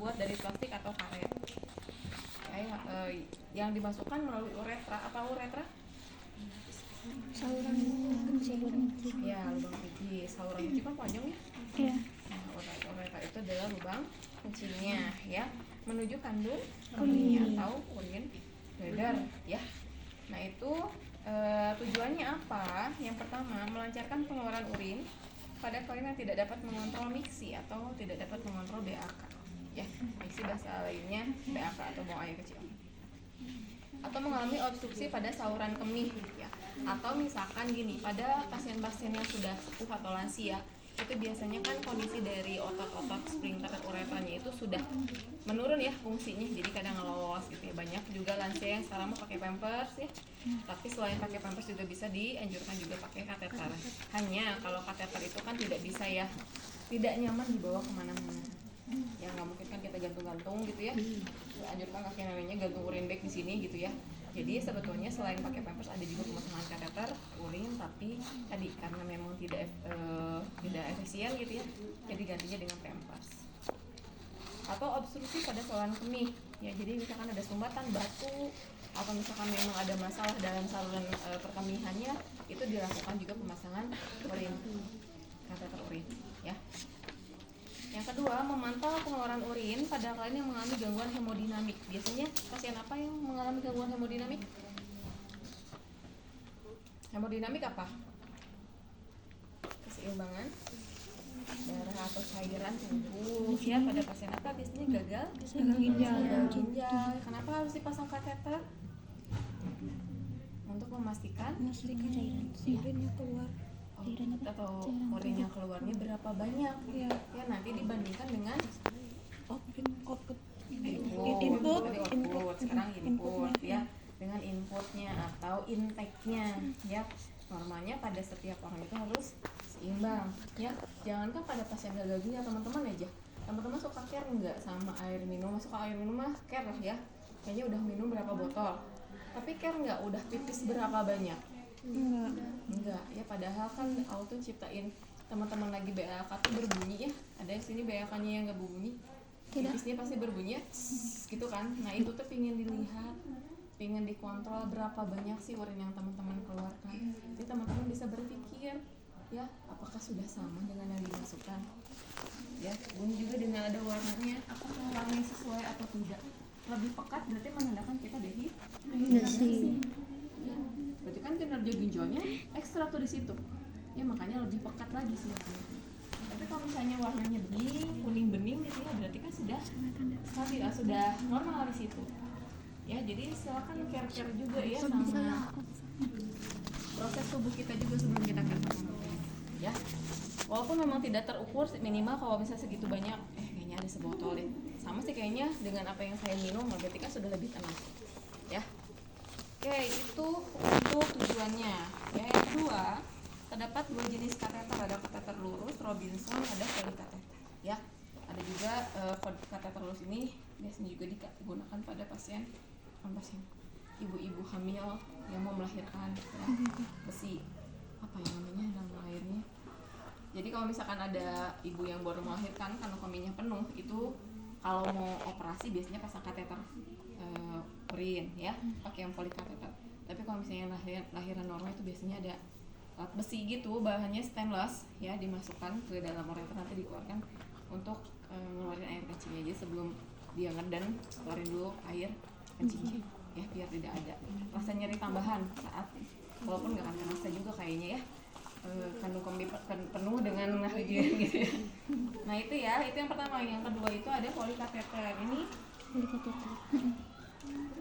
terbuat dari plastik atau karet. Ya, yang dimasukkan melalui uretra. Apa uretra? Saluran kencing. Ya, lubang pipis. Saluran kencing kan panjang ya? Iya. Nah, uretra itu adalah lubang kencingnya ya, menuju kandung kemih atau urin bladder ya. Nah itu tujuannya apa? Yang pertama, melancarkan pengeluaran urin pada klien yang tidak dapat mengontrol miksi atau tidak dapat mengontrol BAK ya. Miksi bahasa lainnya BAK atau buang air kecil, atau mengalami obstruksi pada saluran kemih ya. Atau misalkan gini, pada pasien-pasien yang sudah sepuh atau lansia, itu biasanya kan kondisi dari otot-otot sphincter uretranya itu sudah menurun ya fungsinya, jadi kadang ngelos gitu ya. Banyak juga lansia yang sekarang mau pakai pampers ya, tapi selain pakai pampers juga bisa dianjurkan juga pakai kateter. Hanya kalau kateter itu kan tidak bisa ya, tidak nyaman dibawa kemana-mana ya, nggak mungkin kan kita gantung-gantung gitu ya. Anjurkan kakek neneknya gantung urin bag di sini gitu ya. Jadi sebetulnya selain pakai pampers ada juga pemasangan kateter urin, tapi tadi karena memang tidak efisien gitu ya, jadi gantinya dengan pampers. Atau obstruksi pada saluran kemih ya, jadi misalkan ada sumbatan batu atau misalkan memang ada masalah dalam saluran perkemihannya, itu dilakukan juga pemasangan urin, kateter urin ya. Yang kedua, memantau pengeluaran urin pada klien yang mengalami gangguan hemodinamik. Biasanya pasien apa yang mengalami gangguan hemodinamik? Hemodinamik apa? Keseimbangan darah atau cairan tubuh ya. Pada pasien apa biasanya gagal ginjal. Kenapa harus dipasang kateter? Untuk memastikan cairannya keluar. Atau urin yang keluarnya berapa banyak ya, nanti dibandingkan dengan output. Sekarang input ya, dengan inputnya atau intake-nya ya. Normalnya pada setiap orang itu harus seimbang ya. Jangankan pada pasien gagal ginjal, teman-teman aja, teman-teman suka care nggak sama air minum? Suka air minum mah care lah ya, kayaknya udah minum berapa botol, tapi care nggak udah pipis berapa banyak? Enggak ya, padahal kan Allah tuh ciptain teman-teman lagi BAK tuh berbunyi ya. Ada yang sini BAK-nya yang nggak berbunyi, pipisnya pasti berbunyi gitu kan. Nah itu tuh pingin dilihat, pingin dikontrol berapa banyak sih urin yang teman-teman keluarkan. Jadi teman-teman bisa berpikir ya, apakah sudah sama dengan yang dimasukkan ya. Bunyi juga dengan ada warnanya, apakah warnanya sesuai atau tidak. Lebih pekat berarti menandakan kita dehidrasi ya. Berarti kan kinerja ginjalnya ekstra tuh di situ ya, makanya lebih pekat lagi sih. Tapi kalau misalnya warnanya bening, kuning bening gitu ya, berarti kan sudah stabil, sudah normal di situ ya. Jadi silakan care juga ya sama proses tubuh kita juga sebelum kita care ya. Walaupun memang tidak terukur, minimal kalau misalnya segitu banyak, kayaknya ada sebotol deh, sama sih kayaknya dengan apa yang saya minum, berarti kan sudah lebih tenang ya. Oke, itu untuk tujuannya ya. Yang kedua, terdapat dua jenis kateter, ada kateter lurus Robinson, ada polikateter ya. Ada juga kateter lurus ini biasanya juga digunakan pada pasien ibu-ibu hamil yang mau melahirkan ya. Besi apa yang namanya dalam lahirnya. Jadi kalau misalkan ada ibu yang baru melahirkan kandung kemihnya penuh, itu kalau mau operasi biasanya pasang kateter urin ya, pakai yang polikateter. Tapi kalau misalnya lahiran normal itu biasanya ada alat besi gitu, bahannya stainless ya, dimasukkan ke dalam ureter, nanti dikeluarkan untuk ngeluarin air kencingnya aja. Sebelum dia ngedan, keluarin dulu air kencingnya ya, biar tidak ada rasa nyeri tambahan saat, walaupun nggak akan terasa juga kayaknya ya, kandung kemih penuh dengan higien gitu ya. Nah itu ya, itu yang pertama. Yang kedua itu ada polikateter.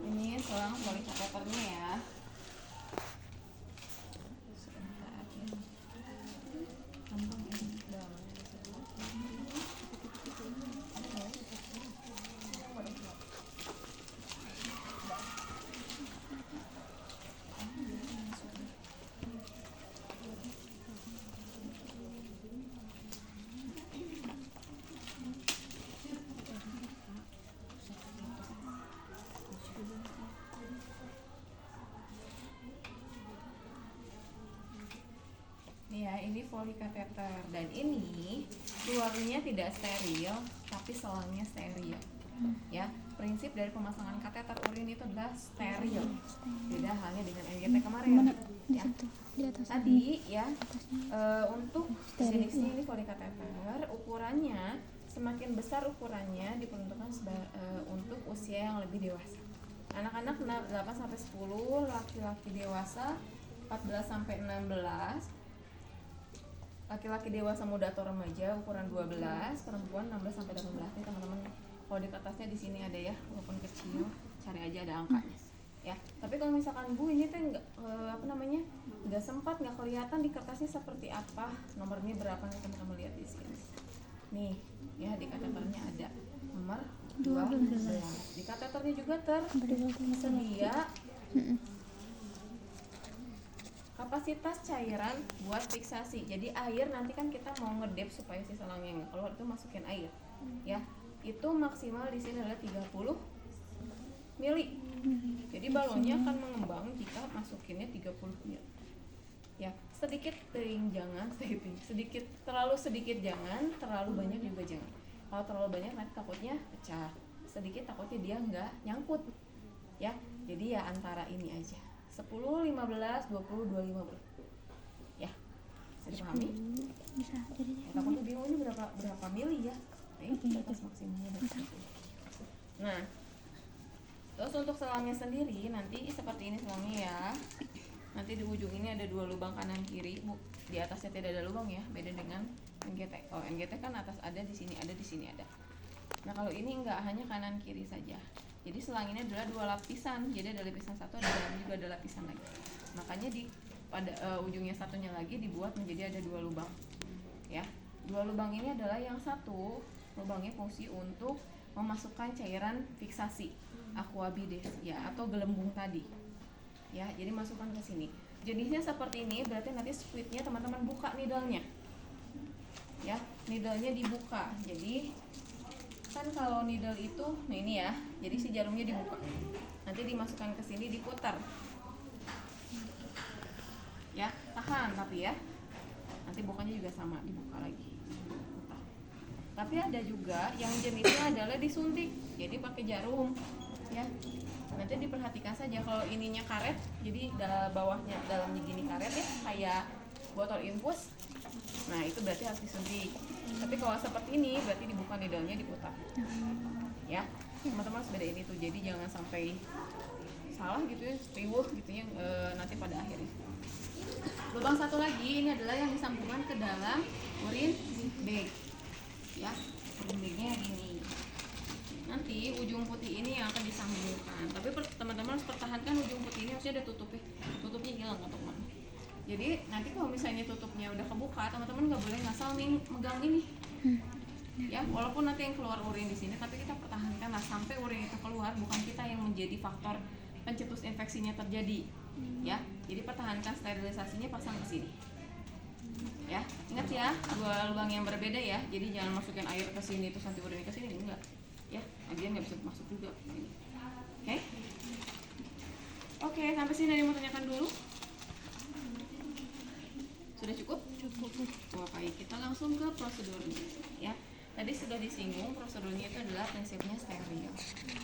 Ini selang polikateternya ya. Sebentar ya. Ya, ini polikateter dan ini luarnya tidak steril, tapi tapi selangnya steril. Ya, prinsip dari pemasangan kateter urin itu adalah steril. Beda halnya dengan NGT kemarin. Ya. Di atas Tadi ya, untuk jenisnya ini polikateter, ukurannya semakin besar ukurannya diperuntukkan untuk usia yang lebih dewasa. Anak-anak 8 sampai 10, laki-laki dewasa 14 sampai 16. Laki-laki dewasa muda atau remaja ukuran 12, perempuan 16 sampai 18 nih teman-teman. Kalau di kertasnya di sini ada ya, walaupun kecil, cari aja ada angkanya. Ya, tapi kalau misalkan Bu ini tuh nggak sempat, nggak kelihatan di kertasnya seperti apa, nomornya berapa nih teman-teman, lihat di sini. Nih, ya di kateternya ada nomor 12. Di kateternya juga tersedia kapasitas cairan buat fiksasi. Jadi air nanti kan kita mau ngedep supaya si selangnya nggak keluar, itu masukin air. Ya, itu maksimal di sini adalah 30 mili. Jadi balonnya akan mengembang jika masukinnya 30 mili. Ya, sedikit jangan, terlalu sedikit jangan, terlalu banyak juga jangan. Kalau terlalu banyak nanti takutnya pecah, sedikit takutnya dia nggak nyangkut. Ya, jadi ya antara ini aja, 10, 15, 20, 25. Ya, bisa dipahami? Bisa. Jadi Ya, takutnya bingung ini berapa mili ya? Batas maksimalnya. Nah, terus untuk selangnya sendiri nanti seperti ini selangnya ya. Nanti di ujung ini ada 2 lubang kanan kiri, Bu. Di atasnya tidak ada lubang ya, beda dengan NGT. Kalau NGT kan atas ada, di sini ada, di sini ada. Nah, kalau ini enggak, hanya kanan kiri saja. Jadi selang ini adalah 2 lapisan. Jadi ada lapisan satu, ada dalam juga ada lapisan lagi. Makanya pada ujungnya satunya lagi dibuat menjadi ada 2 lubang. Ya. 2 lubang ini adalah yang satu lubangnya fungsi untuk memasukkan cairan fiksasi aquabides ya, atau gelembung tadi. Ya, jadi masukkan ke sini. Jenisnya seperti ini, berarti nanti squidnya teman-teman buka needle-nya. Ya, needle-nya dibuka. Jadi kan kalau needle itu, nah ini ya, jadi si jarumnya dibuka. Nanti dimasukkan ke sini, diputar. Ya, tahan tapi ya. Nanti bukanya juga sama, dibuka lagi. Putar. Tapi ada juga yang jenisnya adalah disuntik. Jadi pakai jarum. Ya. Nanti diperhatikan saja kalau ininya karet, jadi bawahnya dalamnya gini karet ya, kayak botol infus. Nah, itu berarti harus disuntik. Tapi kalau seperti ini berarti dibuka needle-nya, diputar. Ya, teman-teman harus bedain itu. Jadi jangan sampai salah gitu ya, riwuh gitu ya nanti pada akhirnya. Lubang satu lagi ini adalah yang disambungkan ke dalam urin bag. Ya, urin bagnya gini. Nanti ujung putih ini yang akan disambungkan. Tapi teman-teman harus pertahankan ujung putih ini, harusnya ada tutupnya. Tutupnya hilang atau mana. Jadi nanti kalau misalnya tutupnya udah kebuka, teman-teman nggak boleh ngasal nih megang ini. Ya, walaupun nanti yang keluar urin di sini, tapi kita pertahankanlah sampai urin itu keluar, bukan kita yang menjadi faktor pencetus infeksinya terjadi. Ya, jadi pertahankan sterilisasinya, pasang ke sini. Ya, ingat ya, 2 lubang yang berbeda ya. Jadi jangan masukin air ke sini terus nanti urin ke sini, enggak. Ya, dia nggak bisa masuk juga. Oke? Oke, sampai sini ada yang mau tanyakan dulu? Sudah cukup? Cukup. Oke, kita langsung ke prosedurnya. Ya, tadi sudah disinggung prosedurnya itu adalah prinsipnya steril.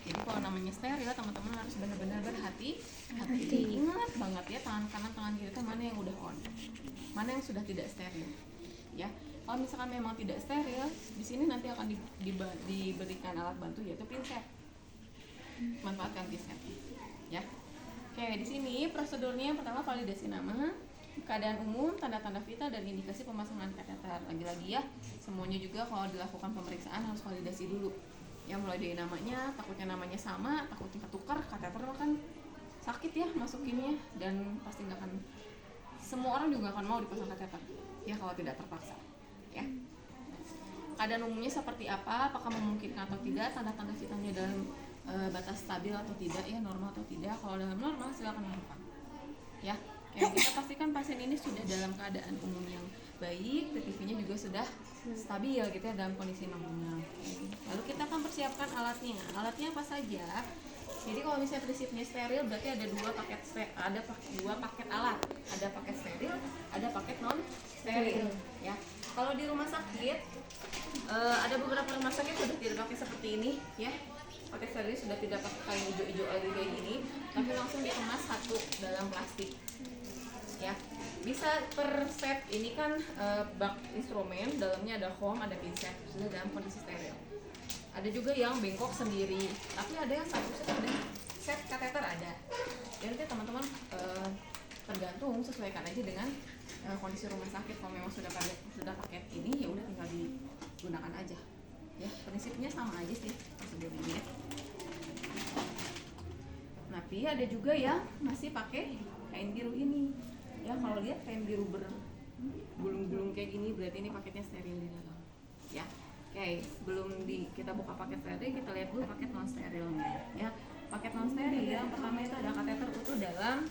Jadi kalau namanya steril, teman-teman harus benar-benar berhati-hati. Ingat banget ya, tangan kanan, tangan kiri itu mana yang udah on, mana yang sudah tidak steril. Ya, kalau misalkan memang tidak steril, di sini nanti akan diberikan alat bantu yaitu pinset. Manfaatkan pinset. Ya. Oke, di sini prosedurnya yang pertama validasi nama, keadaan umum, tanda-tanda vital dan indikasi pemasangan kateter. Lagi-lagi ya, semuanya juga kalau dilakukan pemeriksaan harus validasi dulu. Ya, mulai dari namanya, takutnya namanya sama, takutnya ketukar, kateter kan sakit ya masukinnya, dan pasti nggak akan, semua orang juga akan mau dipasang kateter. Ya, kalau tidak terpaksa. Ya, keadaan umumnya seperti apa, apakah memungkinkan atau tidak, tanda-tanda vitalnya dalam batas stabil atau tidak ya, normal atau tidak. Kalau dalam normal silakan lakukan. Ya, kayak kita pastikan pasien ini sudah dalam keadaan umum yang baik, PPV-nya juga sudah stabil gitu ya, dalam kondisi normal. Lalu kita akan persiapkan alatnya. Alatnya apa saja? Jadi kalau misalnya prinsipnya steril, berarti ada dua paket alat. Ada paket steril, ada paket non steril. Ya. Kalau di rumah sakit Ada beberapa rumah sakit sudah tidak pakai seperti ini ya, pakai steril, sudah tidak pakai kain hijau-hijau lagi kayak gini, tapi langsung dikemas satu dalam plastik ya. Bisa per set. Ini kan bak instrumen, dalamnya ada foam, ada pinset, sudah dalam kondisi steril. Ada juga yang bengkok sendiri, tapi ada yang satu set, ada set kateter ada. Jadi nanti teman-teman tergantung, sesuaikan aja dengan kondisi rumah sakit. Kalau memang sudah paket ini ya udah tinggal digunakan aja ya, prinsipnya sama aja sih prosedurnya ya. Tapi ada juga yang masih pakai kain biru ini ya. Kalau lihat kain biru bergulung-gulung kayak gini, berarti ini paketnya steril di dalam ya. Oke, sebelum kita buka paket steril, kita lihat dulu paket non sterilnya ya. Paket non steril yang pertama itu ada kateter utuh dalam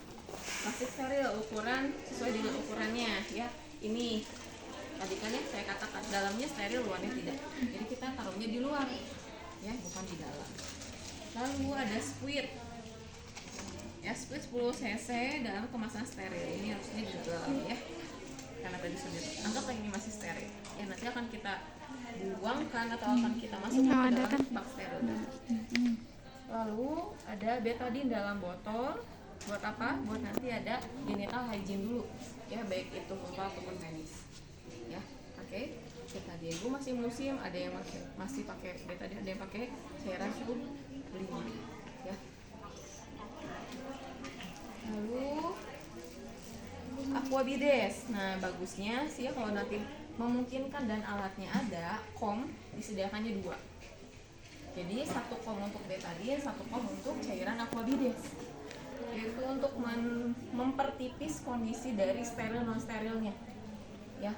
plastik steril, ukuran sesuai dengan ukurannya ya. Ini tadi kan ya saya katakan dalamnya steril, luarnya tidak. Jadi kita taruhnya di luar ya, bukan di dalam. Lalu ada squid ya, squid 10 cc dalam kemasan steril. Ini harusnya di dalam ya, karena tadi sudah anggaplah ini masih steril ya. Nanti akan kita buangkan atau akan kita masukkan ke dalam bak steril. Lalu ada betadine dalam botol. Buat apa? Buat nanti ada genital hygiene dulu ya, baik itu vulva ataupun penis ya. Oke, betadine masih musim, ada yang masih pakai betadine, ada yang pakai cairan suhu 5 ya. Lalu aquabides. Nah, bagusnya sih ya kalau nanti memungkinkan dan alatnya ada, kom disediakannya 2. Jadi 1 kom untuk betadine, 1 kom untuk cairan aquabides. Yaitu untuk mempertipis kondisi dari steril non sterilnya ya.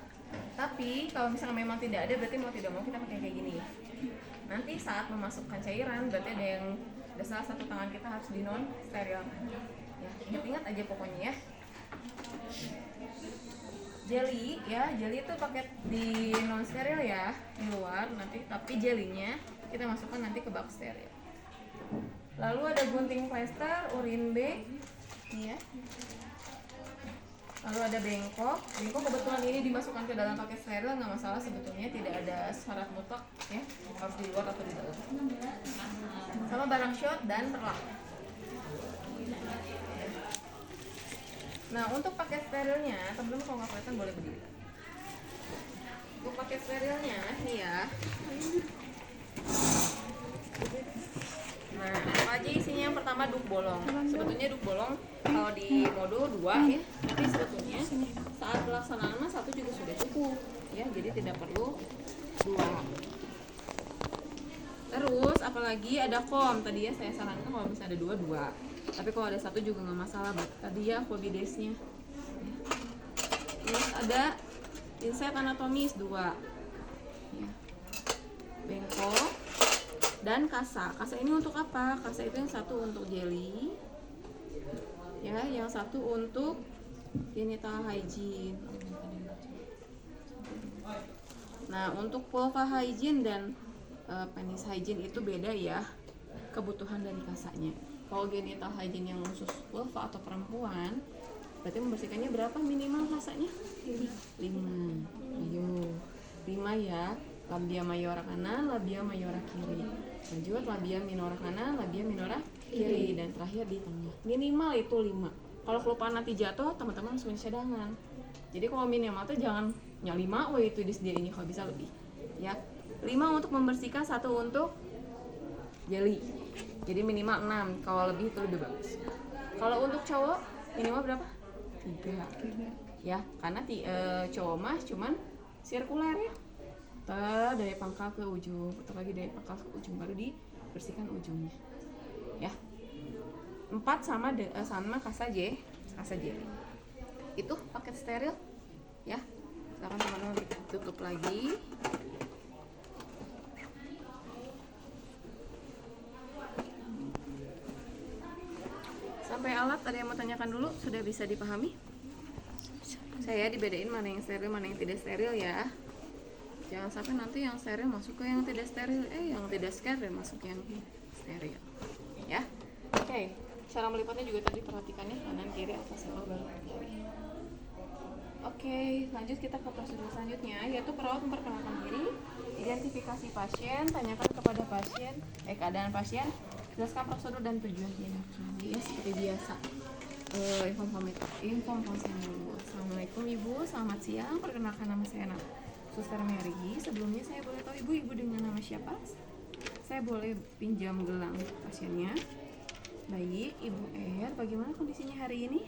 Tapi kalau misalnya memang tidak ada, berarti mau tidak mau kita pakai kayak gini. Nanti saat memasukkan cairan, berarti ada salah satu tangan kita harus di non steril ya. Ingat-ingat aja pokoknya ya. Jelly ya, jelly itu paket di non steril ya, di luar nanti, tapi jelinya kita masukkan nanti ke bak steril. Lalu ada gunting plester, urin bag ya. Lalu ada bengkok. Bengkok kebetulan ini dimasukkan ke dalam paket steril, nggak masalah sebetulnya, tidak ada syarat mutlak ya, harus di luar atau di dalam. Sama barang shot dan perlak. Nah, untuk paket sterilnya, teman-teman kalau nggak kelihatan boleh berdiri. Untuk paket sterilnya nih ya. Nah, apa aja isinya? Yang pertama duk bolong. Sebetulnya duk bolong kalau di modo 2 ya, tapi sebetulnya saat pelaksanaan mah 1 juga sudah cukup ya, jadi tidak perlu 2. Terus apalagi ada kom. Tadi ya saya sarankan kalau misalnya ada 2. Tapi kalau ada 1 juga nggak masalah. Tadi ya aquabidesnya. Terus ada pinset anatomis 2 ya. Bengkok dan kasa. Kasa ini untuk apa? Kasa itu yang 1 untuk jelly ya, yang 1 untuk genital hygiene. Nah, untuk vulva hygiene dan penis hygiene itu beda ya kebutuhan dari kasanya. Kalau genital hygiene yang khusus vulva atau perempuan, berarti membersihkannya berapa minimal kasanya? 5. Ayo, 5 ya. Labia mayora kanan, labia mayora kiri. Lanjut labia minora kanan, labia minora kiri, dan terakhir di tengah. Minimal itu 5. Kalau kelupaan nanti jatuh, teman-teman harus punya cadangan. Jadi kalau minimal tuh jangan 5, wah itu disediainnya, kalau bisa lebih. Ya. 5 untuk membersihkan, 1 untuk jelly. Jadi minimal 6. Kalau lebih itu lebih bagus. Kalau untuk cowok minimal berapa? 3. Ya, karena cowok mah cuman sirkuler ya. Dari pangkal ke ujung, putar lagi dari pangkal ke ujung, baru dibersihkan ujungnya ya. 4 sama kasa jelly. Itu paket steril ya. Sekarang teman-teman kita tutup lagi. Sampai alat ada yang mau tanyakan dulu, sudah bisa dipahami? Saya dibedain mana yang steril, mana yang tidak steril ya. Jangan sampai nanti yang steril masuk ke yang tidak steril, yang tidak steril masuk yang steril ya. Oke, cara melipatnya juga tadi perhatikan ya, kanan kiri atas bawah baru kiri. Oke, lanjut kita ke prosedur selanjutnya, yaitu perawat memperkenalkan diri. Identifikasi pasien, tanyakan kepada pasien, keadaan pasien, jelaskan prosedur dan tujuan tindakan. Ya seperti biasa. Info pasien dulu. Assalamualaikum Ibu, selamat siang. Perkenalkan nama saya Suster Mary. Sebelumnya saya boleh tahu Ibu dengan nama siapa? Saya boleh pinjam gelang pasiennya. Baik, Ibu R, bagaimana kondisinya hari ini?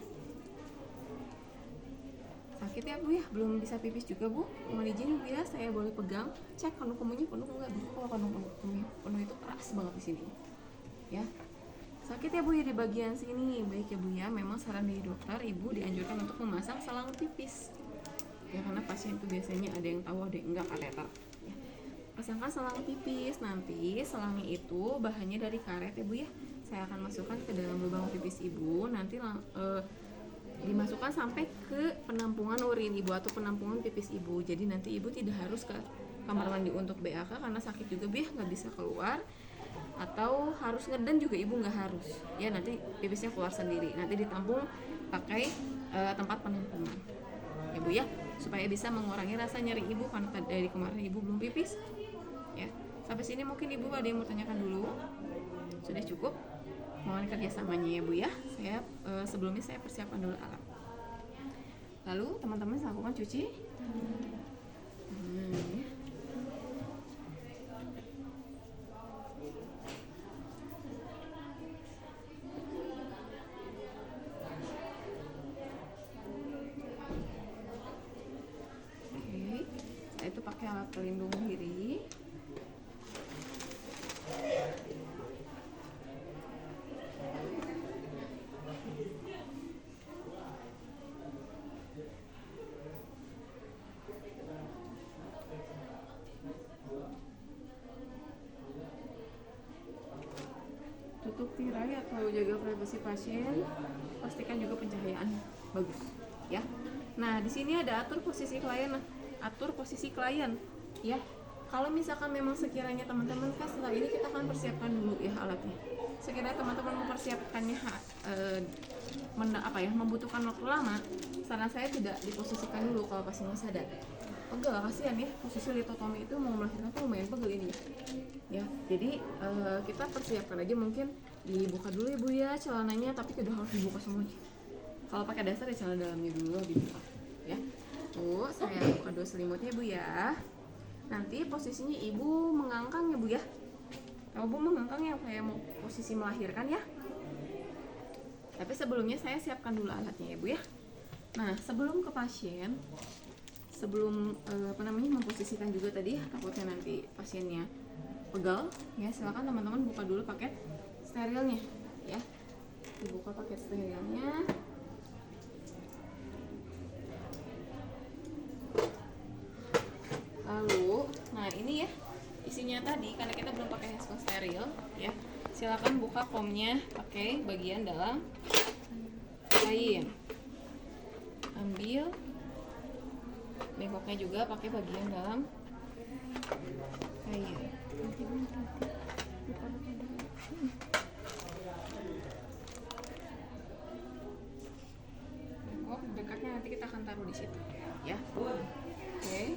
Sakit ya Bu ya, belum bisa pipis juga Bu. Mohon izin Bu ya, saya boleh pegang, cek kandung kemihnya penuh enggak Bu. Kalau kandung kemih penuh itu keras banget di sini. Ya. Sakit ya Bu ya di bagian sini. Baik ya Bu ya, memang saran dari dokter Ibu dianjurkan untuk memasang selang pipis. Ya karena pasien itu biasanya ada yang tahu, ada yang enggak kateter. Ya. Pasangkan selang pipis, nanti selangnya itu bahannya dari karet ya Bu ya. Saya akan masukkan ke dalam lubang pipis Ibu, nanti dimasukkan sampai ke penampungan urin Ibu atau penampungan pipis Ibu. Jadi nanti Ibu tidak harus ke kamar mandi untuk BAK karena sakit juga Bu ya, nggak bisa keluar. Atau harus ngeden juga Ibu nggak harus. Ya nanti pipisnya keluar sendiri. Nanti ditampung pakai tempat penampungan. Ya Bu ya, supaya bisa mengurangi rasa nyeri Ibu karena dari kemarin Ibu belum pipis. Ya, sampai sini mungkin Ibu ada yang mau tanyakan dulu. Sudah cukup? Mohon kerjasamanya ya Bu ya. Saya sebelumnya saya persiapkan dulu alat. Lalu teman-teman lakukan cuci. Ya. Oke, saya itu pakai alat pelindung diri. Tutup tirai atau jaga privasi pasien, pastikan juga pencahayaan bagus ya. Nah di sini ada atur posisi klien ya. Kalau misalkan memang sekiranya teman-teman kan setelah ini kita akan persiapkan dulu ya alatnya. Sekiranya teman-teman mempersiapkannya membutuhkan waktu lama, saran saya tidak diposisikan dulu kalau pasiennya sadar. Pegel, kasihan ya, posisi litotomi itu mau melahirkan tuh lumayan pegel ini ya. Jadi kita persiapkan aja, mungkin dibuka dulu ya Bu ya celananya, tapi tidak harus dibuka semuanya. Kalau pakai dasar ya celana dalamnya dulu dibuka ya. Tuh saya buka dua selimutnya Bu ya. Nanti posisinya Ibu mengangkang ya Bu ya. Kalau Bu mengangkang ya kayak mau posisi melahirkan ya. Tapi sebelumnya saya siapkan dulu alatnya ya Bu ya. Nah sebelum ke pasien, sebelum memposisikan juga tadi, takutnya nanti pasiennya pegal ya, silakan teman-teman buka dulu paket sterilnya ya. Dibuka paket sterilnya. Lalu, nah ini ya isinya tadi, karena kita belum pakai handphone steril ya. Silakan buka komnya pakai bagian dalam kain. Ambil bengkoknya juga pakai bagian dalam kain. Bengkok dekatnya nanti kita akan taruh di situ ya. Oke.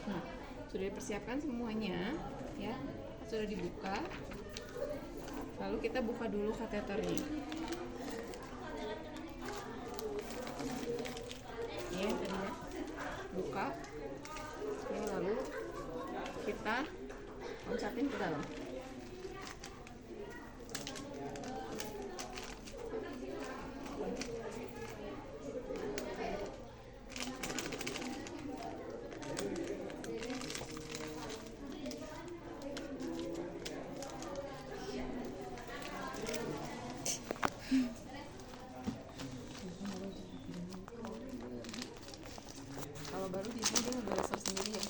Nah, sudah dipersiapkan semuanya ya, sudah dibuka. Lalu kita buka dulu kateternya ya, buka ya, lalu kita loncatin ke dalam. Kalau baru di sini dia udah laser sendiri ya.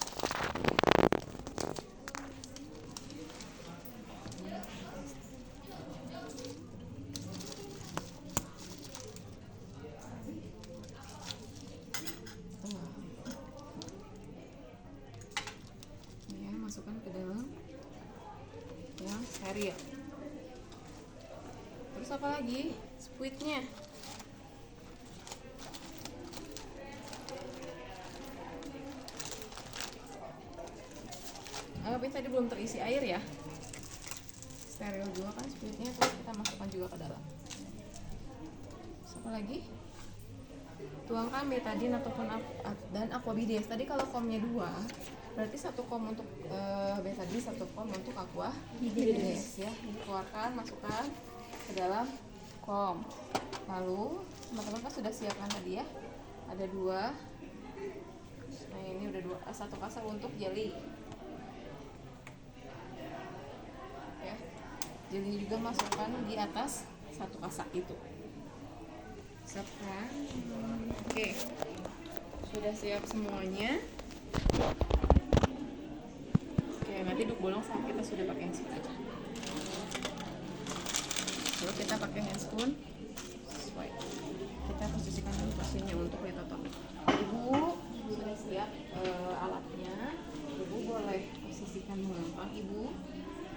Ya, masukkan ke dalam yang steril. Terus apa lagi? Squidnya. Tapi tadi belum terisi air ya. Steril juga kan squidnya, terus kita masukkan juga ke dalam. Terus apa lagi? Tuangkan betadine ataupun dan aquabides. Tadi kalau komnya 2, berarti 1 kom untuk betadine, 1 kom untuk aquabides ya. Dikeluarkan, masukkan ke dalam kom. Lalu teman-teman kan sudah siapkan tadi ya. Ada 2. Nah, ini udah 1 kasak untuk jelly. Ya. Jelly juga masukkan di atas 1 kasak itu. Siapkan. Oke, sudah siap semuanya. Oke, nanti duk bolong saat kita sudah pakai handscoon aja. Lalu kita pakai handscoon. Kita posisikan dulu porsinya untuk ditotok. Ibu sudah siap alatnya. Ibu boleh posisikan mengempang. Ibu,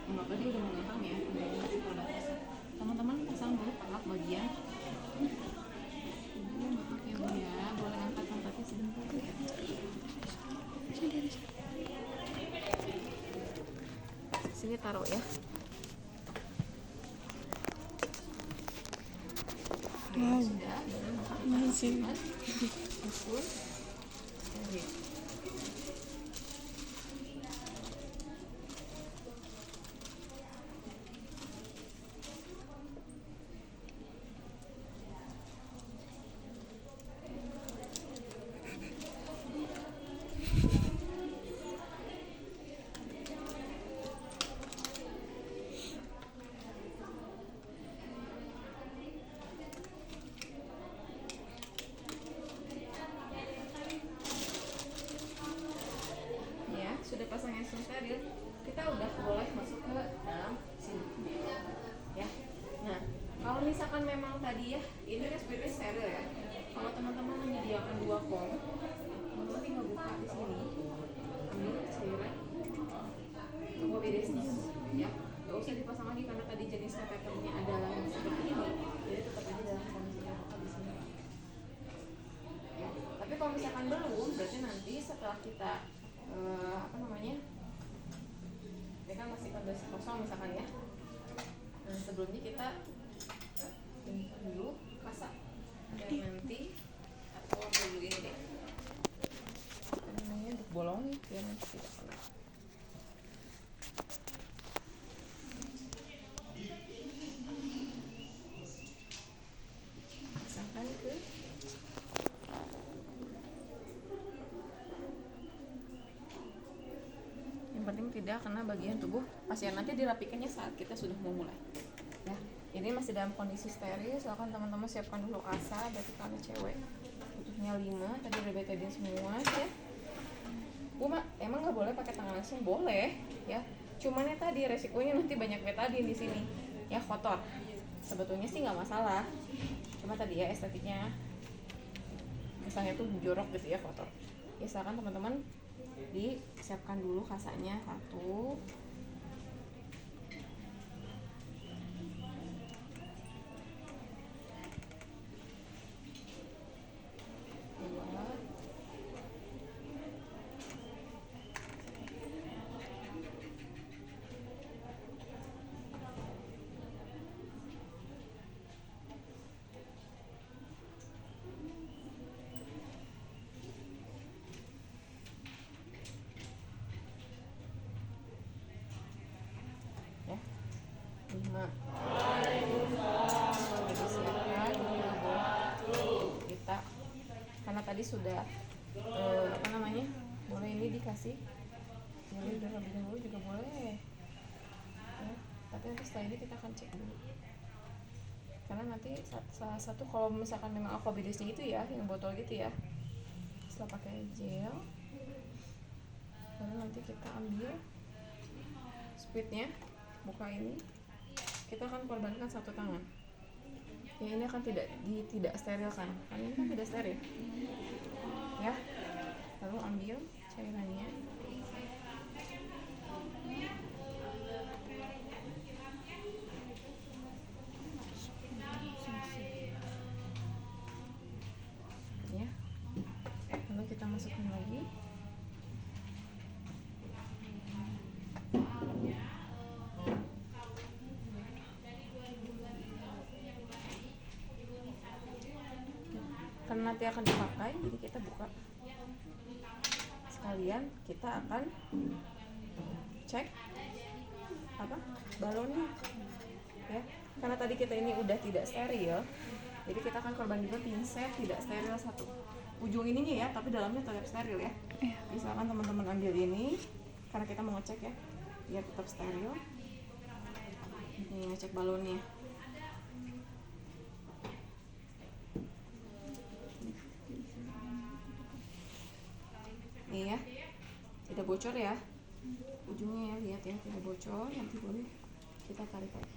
enggak tadi udah mengempang ya. Teman-teman pasang dulu alat bagian. Ya, boleh angkat-angkatnya sebentar ya. Sini taruh ya. Wow. Sudah, Amazing. Handscoon. Oke. Sudah pasang handscoon steril, kita udah boleh masuk ke dalam sini ya. Nah, kalau misalkan memang tadi ya, ini kan squidnya steril ya. Kalau teman-teman menyediakan 2 kom, teman-teman tinggal buka di sini, ambil cairan aquabidesnya ya. Gak usah dipasang lagi karena tadi jenis kateternya adalah yang seperti ini, jadi tetap aja dalam kondisi yang di sini ya. Tapi kalau misalkan belum, berarti nanti setelah kita ini kan masih kondisi kosong misalkan ya. Nah, sebelumnya kita dulu kasak dan nanti atau dulu ini deh. Namanya untuk bolong biar nanti tidak kena. Pasangkan ke penting tidak kena bagian tubuh pasien. Nanti dirapikannya saat kita sudah mau mulai ya. Ini masih dalam kondisi steril. Silakan teman-teman siapkan dulu kasa. Berarti kami cewek butuhnya 5. Tadi udah betadine semua ya. Bu mak, emang nggak boleh pakai tangan langsung? Boleh ya, cuman ya tadi resikonya nanti banyak betadine di sini ya, kotor. Sebetulnya sih nggak masalah, cuma tadi ya estetiknya misalnya tuh jorok gitu ya, kotor ya. Silakan teman-teman disiapkan dulu kasanya 1. Kita karena tadi sudah boleh ini dikasih boleh terlebih dahulu juga boleh ya. Tapi nanti setelah ini kita akan cek dulu karena nanti salah satu kalau misalkan memang aquabidesnya itu ya yang botol gitu ya, setelah pakai gel lalu nanti kita ambil squidnya, buka ini, kita akan korbankan 1 tangan ya. Ini akan tidak steril kan, karena ini kan tidak steril ya. Lalu ambil cairannya, nanti akan dipakai, jadi kita buka sekalian. Kita akan cek apa balonnya ya, karena tadi kita ini udah tidak steril, jadi kita akan korban juga pinset tidak steril satu ujung ininya ya, tapi dalamnya tetap steril ya. Misalkan teman-teman ambil ini karena kita mau ngecek ya biar tetap steril. Ini ngecek balonnya. Nih ya, tidak bocor ya ujungnya ya, lihat ya, tidak bocor. Nanti boleh kita tarik lagi.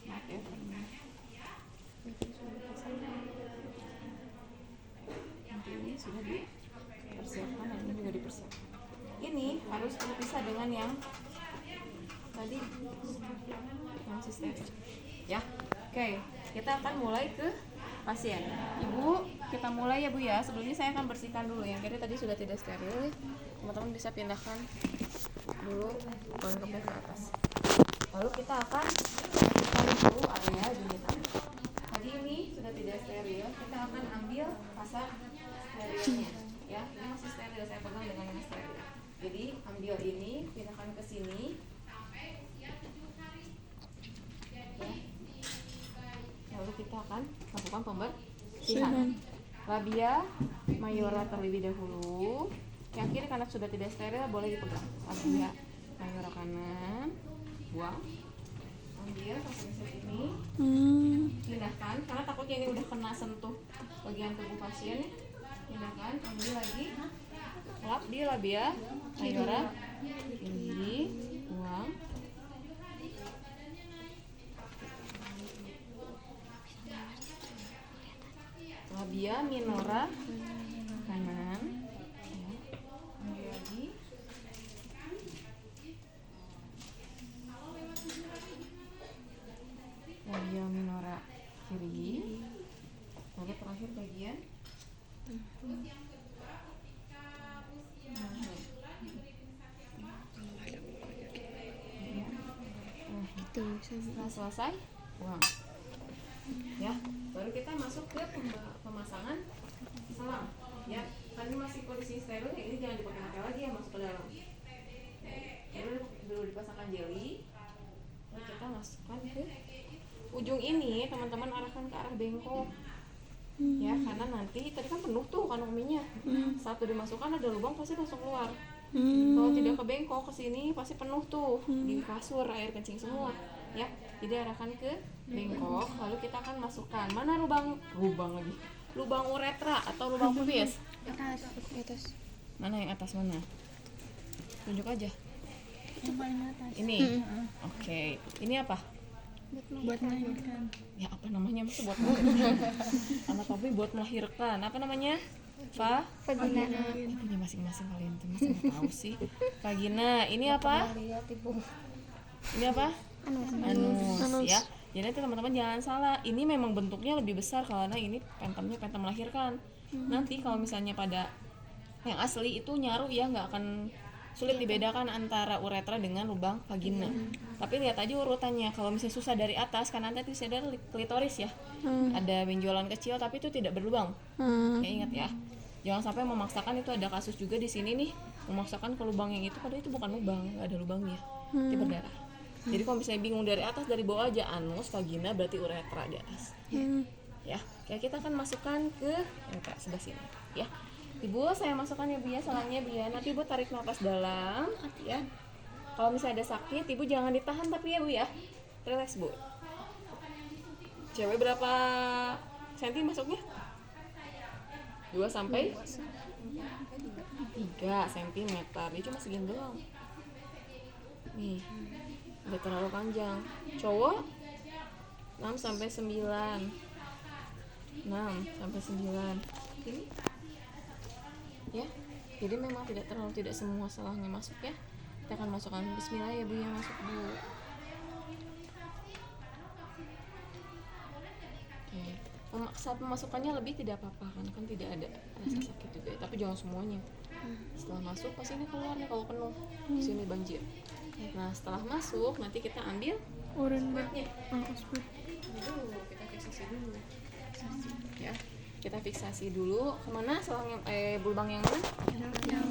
Maaf ya, nanti ini sudah dipersiapkan dan ini juga dipersiapkan. Ini harus terpisah dengan yang tadi yang sistem ya. Oke, kita akan mulai ke pasien. Ibu, kita mulai ya Bu ya. Sebelumnya saya akan bersihkan dulu yang kiri tadi sudah tidak steril. Teman-teman bisa pindahkan dulu lengkapnya ke atas. Lalu kita akan bersihkan dulu area gigitan. Tadi ini sudah tidak steril, kita akan ambil pasta sterilnya ya. Ini masih steril, saya pegang dengan yang steril. Jadi ambil ini, pindahkan ke sini. Lalu kita akan lakukan pembersihan. Labia mayora terlebih dahulu. Yang kiri karena sudah tidak steril boleh dipegang. Labia mayora kanan, buang. Ambil pasien ini, pindahkan karena takutnya ini udah kena sentuh bagian tubuh pasien. Pindahkan, ambil lagi, lap di labia mayora, ini buang. Labia minora kanan ya. Ambil lagi, labia minora kiri. Lalu terakhir bagian setelah selesai buang ya. Baru kita masuk ke pemasangan selang ya. Kan ini masih kondisi steril ya, ini jangan dipakai lagi ya, masuk ke dalam. Dulu dipasangkan jeli. Lalu kita masukkan ke ujung ini, teman-teman arahkan ke arah bengkok ya, karena nanti tadi kan penuh tuh kanominya. Saat dimasukkan ada lubang pasti langsung keluar. Kalau tidak ke bengkok ke sini pasti penuh tuh di kasur, air kencing semua ya. Jadi arahkan ke bengkok. Lalu kita akan masukkan mana lubang lagi, lubang uretra atau lubang pubis. Atas. Mana yang atas mana? Tunjuk aja. Yang paling atas. Ini. Oke. Ini apa? Buat melahirkan. Ya apa namanya? Masa buat melahirkan? Anak papi buat melahirkan. Apa namanya? Vagina. Punya masing-masing kalian tuh, masa nggak tahu sih. Vagina. Ini apa? Ini apa? Anus ya. Jadi nanti teman-teman jangan salah, ini memang bentuknya lebih besar karena ini pentemnya pentem melahirkan. Nanti kalau misalnya pada yang asli itu nyaru ya, nggak akan sulit dibedakan antara uretra dengan lubang vagina. Tapi lihat aja urutannya, kalau misalnya susah dari atas kan nanti ada klitoris ya, ada benjolan kecil tapi itu tidak berlubang. Ya ingat ya, jangan sampai memaksakan. Itu ada kasus juga di sini nih, memaksakan ke lubang yang itu padahal itu bukan lubang, nggak ada lubangnya, dia berdarah. Jadi kalau misalnya bingung dari atas, dari bawah aja, anus, vagina berarti uretra di atas. Ya, kayak kita akan masukkan ke uretra sebelah sini ya. Ibu, saya masukkan ya Bu ya selangnya Bu ya. Nanti Ibu tarik nafas dalam ya. Kalau misalnya ada sakit, Ibu jangan ditahan tapi ya Bu ya. Relax Bu. Cewek berapa senti masuknya? 2 sampai 3 cm. Dia cuma segini doang. Nih. Udah terlalu panjang. Cowok 6 sampai 9. 6 sampai 9. Ini ya. Jadi memang tidak semua selangnya masuk ya. Kita akan masukkan bismillah ya Bu ya, masuk dulu. Oke. Saat pemasukannya lebih tidak apa-apa kan tidak ada rasa sakit juga ya. Tapi jangan semuanya. Setelah masuk pasti ini keluar nih kalau penuh, sini banjir. Nah setelah masuk nanti kita ambil Urin squidnya. squid. Dulu kita fiksasi dulu, ya. Kita fiksasi dulu kemana selang yang bulbang yang mana? Yang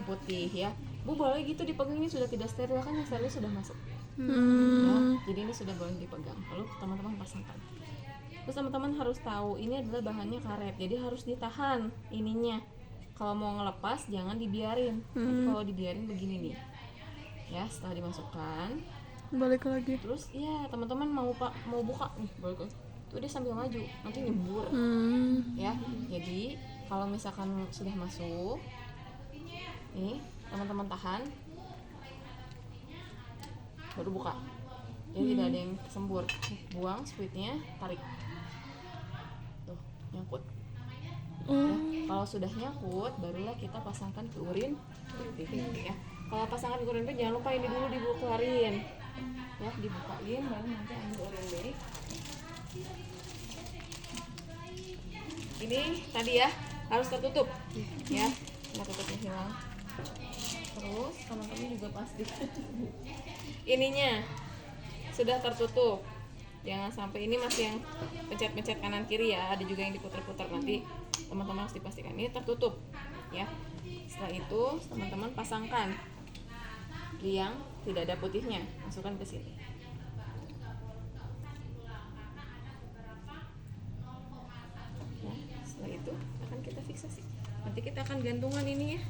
putih ya. Bu boleh gitu dipegang, ini sudah tidak steril kan, yang steril sudah masuk. Ya, jadi ini sudah boleh dipegang. Lalu teman-teman pasangkan. Terus teman-teman harus tahu ini adalah bahannya karet, jadi harus ditahan ininya. Kalau mau ngelepas jangan dibiarin. Nanti kalau dibiarin begini nih. Ya, setelah dimasukkan, Balik lagi. terus iya teman-teman mau buka nih, balik lagi. Tuh dia sambil maju, nanti nyembur. Ya, jadi kalau misalkan sudah masuk, nih teman-teman tahan, baru buka. Jadi tidak ada yang sembur. Buang squidnya, tarik. Tuh, nyangkut. Ya, kalau sudah nyangkut, barulah kita pasangkan ke urin putih. Ya. Kalau pasangkan ke urin putih, jangan lupa ini dulu dibukain. Ya, dibukain, baru nanti ambil urin baik. Ini tadi ya harus tertutup. Ya, nggak tutupnya hilang. Terus teman-teman juga pasti ininya sudah tertutup, jangan sampai ini masih yang pencet-pencet kanan kiri ya, ada juga yang diputar-putar, nanti teman-teman harus dipastikan ini tertutup ya. Setelah itu teman-teman pasangkan yang tidak ada putihnya, masukkan ke sini. Nah, setelah itu akan kita fiksasi, nanti kita akan gantungan ini ya.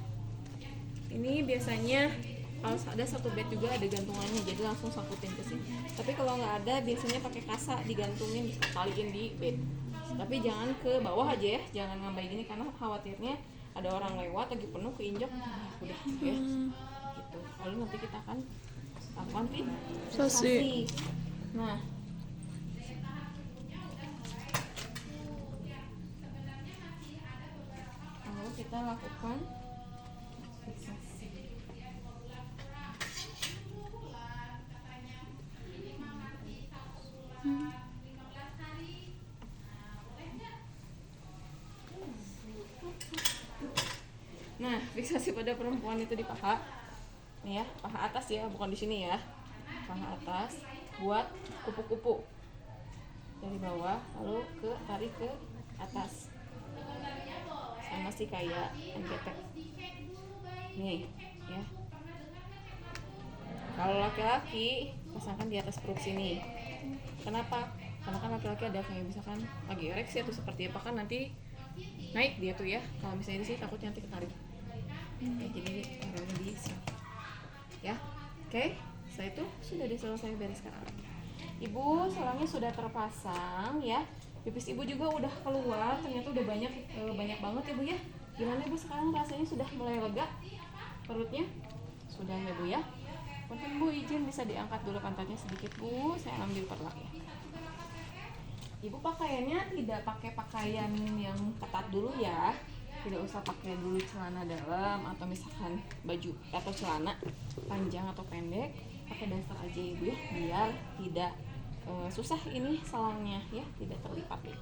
Ini biasanya kalau ada satu bed juga ada gantungannya, jadi langsung sangkutin ke sini. Tapi kalau nggak ada, biasanya pakai kasa digantungin, taliin di bed. Tapi jangan ke bawah aja ya, jangan ngambil gini karena khawatirnya ada orang lewat lagi penuh keinjak, udah ya. Gitu. Lalu nanti kita akan lakukan fiksasi. Nah, lalu kita lakukan fiksasi. Nah, fiksasi pada perempuan itu di paha. Nih ya, paha atas ya, bukan di sini ya. Paha atas, buat kupu-kupu. Dari bawah lalu tarik ke atas. Sama sih kayak angketek. Nih, ya. Kalau laki-laki pasangkan di atas perut sini. Kenapa? Karena kan laki-laki ada kayak misalkan lagi ereksi atau seperti apa kan nanti naik dia tuh ya. Kalau misalnya di sini takutnya nanti ketarik. Jadi taruhnya di sini. Ya. Oke. Setelah itu sudah selesai bereskan alat. Ibu selangnya sudah terpasang ya. Pipis ibu juga udah keluar, ternyata udah banyak banget ya Bu ya. Gimana Ibu sekarang rasanya, sudah mulai lega perutnya? Sudah ya Bu ya. Mungkin Bu izin bisa diangkat dulu pantatnya sedikit Bu, saya ambil perlak ya. Ibu pakaiannya tidak pakai pakaian yang ketat dulu ya. Tidak usah pakai dulu celana dalam atau misalkan baju atau celana panjang atau pendek, pakai daster aja Ibu ya, biar tidak susah ini selangnya ya, tidak terlipat ya.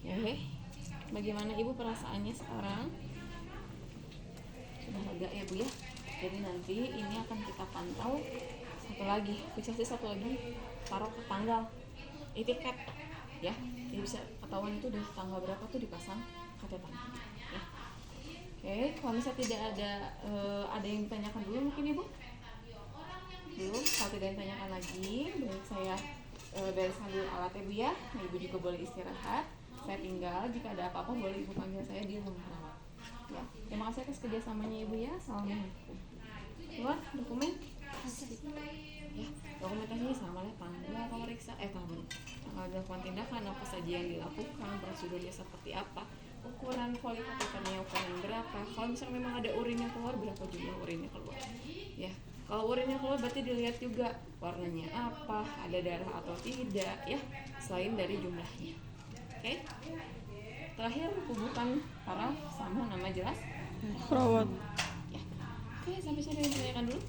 Oke, bagaimana Ibu perasaannya sekarang? Sudah lega ya Bu ya. Jadi nanti ini akan kita pantau satu lagi, fiksasi satu lagi, taruh ke tanggal etiket ya. Jadi bisa ketahuan itu dari tanggal berapa tuh dipasang katetannya ya. Oke, kalau misalnya tidak ada yang ditanyakan dulu mungkin Ibu? Belum, kalau tidak ditanyakan lagi, baik saya bereskan dulu alatnya Bu ya. Nah, Ibu juga boleh istirahat. Saya tinggal, jika ada apa-apa boleh Ibu panggil saya di ruang perawat. Ya, terima kasih atas kerjasamanya Ibu ya. Assalamualaikum. Keluar dokumen. Ya, dokumentasinya sama lah, tanggal pemeriksaan, tanggal dilakukan tindakan apa saja yang dilakukan, prosedurnya seperti apa, ukuran kualitatifnya ukuran berapa. Kalau misalnya memang ada urin yang keluar, berapa jumlah urinnya keluar. Ya. Kalau urinnya keluar berarti dilihat juga warnanya apa, ada darah atau tidak ya, selain dari jumlahnya. Oke. Terakhir hubungan paraf sama nama jelas Perawat. ya. Oke, sampai sini yang ditanyakan dulu.